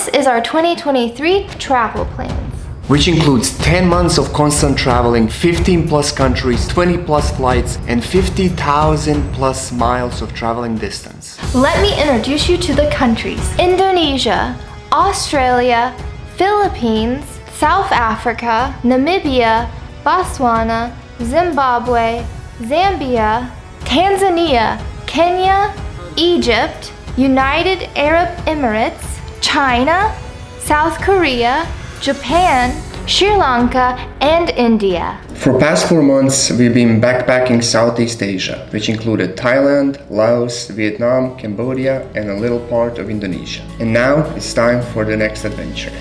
is our 2023 travel plans, which includes 10 months of constant traveling, 15 plus countries, 20 plus flights, and 50,000 plus miles of traveling distance. Let me introduce you to the countries: Indonesia, Australia, Philippines, South Africa, Namibia, Botswana, Zimbabwe, Zambia, Tanzania, Kenya, Egypt, United Arab Emirates, China, South Korea, Japan, Sri Lanka, and India. For past 4 months, we've been backpacking Southeast Asia, which included Thailand, Laos, Vietnam, Cambodia, and a little part of Indonesia. And now it's time for the next adventure.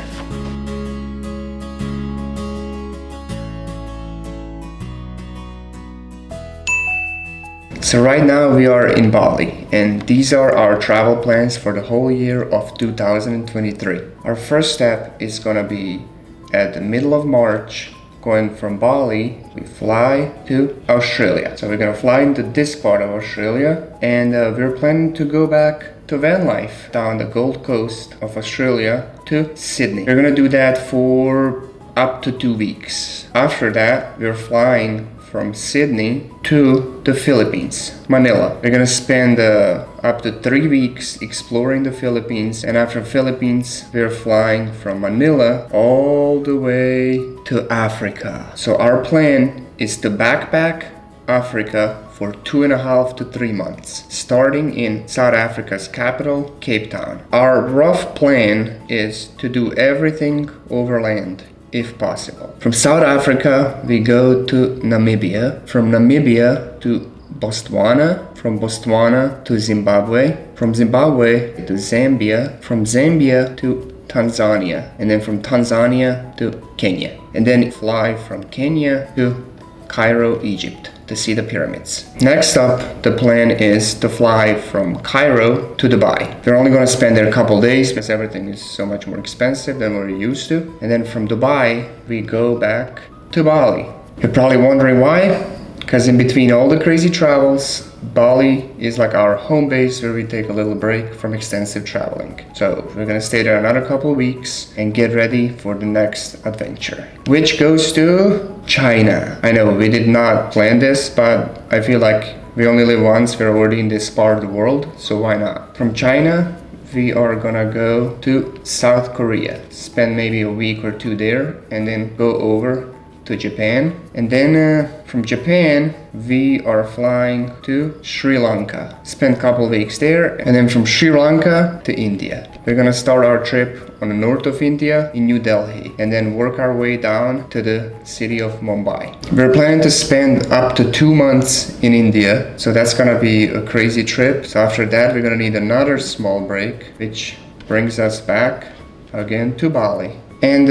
So right now we are in Bali, and these are our travel plans for the whole year of 2023. Our first step is gonna be at the middle of March. Going from Bali, we fly to Australia. So we're gonna fly into this part of Australia, and we're planning to go back to van life down the Gold Coast of Australia to Sydney. We're gonna do that for up to 2 weeks. After that, we're flying from Sydney to the Philippines, Manila. We're gonna spend up to 3 weeks exploring the Philippines, and after Philippines, we're flying from Manila all the way to Africa. So our plan is to backpack Africa for 2.5 to 3 months, starting in South Africa's capital, Cape Town. Our rough plan is to do everything overland, if possible. From South Africa, we go to Namibia. From Namibia to Botswana. From Botswana to Zimbabwe. From Zimbabwe to Zambia. From Zambia to Tanzania. And then from Tanzania to Kenya. And then fly from Kenya to Cairo, Egypt, to see the pyramids. Next up, the plan is to fly from Cairo to Dubai. We're only going to spend there a couple days because everything is so much more expensive than we're used to. And then from Dubai, we go back to Bali. You're probably wondering why? Because in between all the crazy travels, Bali is like our home base where we take a little break from extensive traveling. So we're gonna stay there another couple weeks and get ready for the next adventure, which goes to China. I know we did not plan this, but I feel like we only live once. We're already in this part of the world, so why not? From China, we are gonna go to South Korea, spend maybe a week or 2 there, and then go over to Japan. And then from Japan, we are flying to Sri Lanka, spend a couple of weeks there, and then from Sri Lanka to India. We're gonna start our trip on the north of India in New Delhi, and then work our way down to the city of Mumbai. We're planning to spend up to 2 months in India, so that's gonna be a crazy trip. So after that, we're gonna need another small break, which brings us back again to Bali. And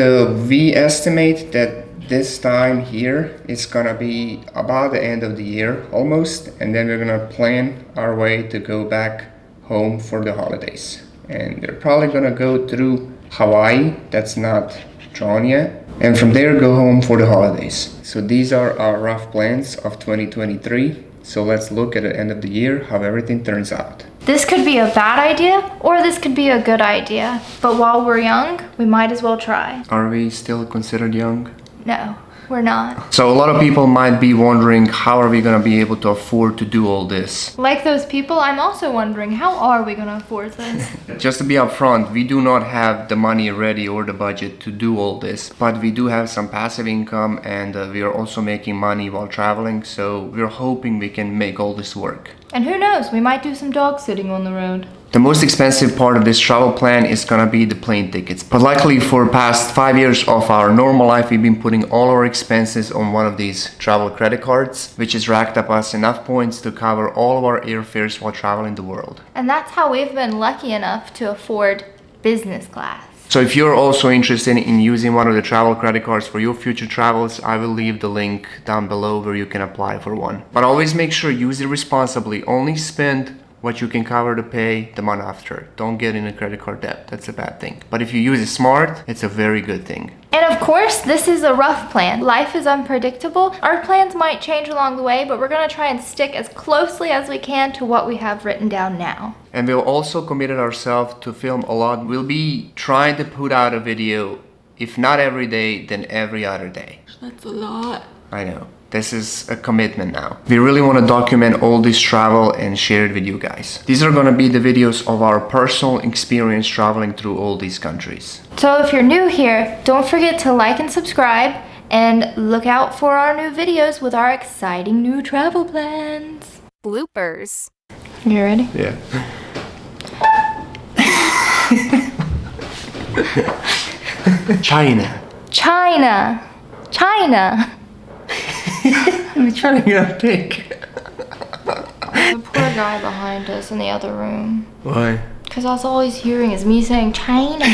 we estimate that this time here is gonna be about the end of the year almost, and then we're gonna plan our way to go back home for the holidays. And we're probably gonna go through Hawaii, that's not drawn yet, and from there go home for the holidays. So these are our rough plans of 2023. So let's look at the end of the year, how everything turns out. This could be a bad idea, or this could be a good idea. But while we're young, we might as well try. Are we still considered young? No, we're not. So a lot of people might be wondering, how are we gonna be able to afford to do all this? Like those people, I'm also wondering, how are we gonna afford this? Just to be upfront, we do not have the money ready or the budget to do all this, but we do have some passive income, and we are also making money while traveling, so we're hoping we can make all this work. And who knows, we might do some dog sitting on the road. The most expensive part of this travel plan is gonna be the plane tickets. But luckily for past 5 years of our normal life, we've been putting all our expenses on one of these travel credit cards, which has racked up us enough points to cover all of our airfares while traveling the world. And that's how we've been lucky enough to afford business class. So if you're also interested in using one of the travel credit cards for your future travels, I will leave the link down below where you can apply for one. But always make sure use it responsibly. Only spend what you can cover to pay the month after. Don't get in a credit card debt. That's a bad thing. But if you use it smart, it's a very good thing. And of course, this is a rough plan. Life is unpredictable. Our plans might change along the way, but we're gonna try and stick as closely as we can to what we have written down now. And we'll also committed ourselves to film a lot. We'll be trying to put out a video, if not every day, then every other day. That's a lot. I know. This is a commitment now. We really want to document all this travel and share it with you guys. These are going to be the videos of our personal experience traveling through all these countries. So if you're new here, don't forget to like and subscribe and look out for our new videos with our exciting new travel plans. Bloopers. You ready? Yeah. China. China. China. I'm trying to get a pic. The poor guy behind us in the other room. Why? Because I was always hearing is me saying China.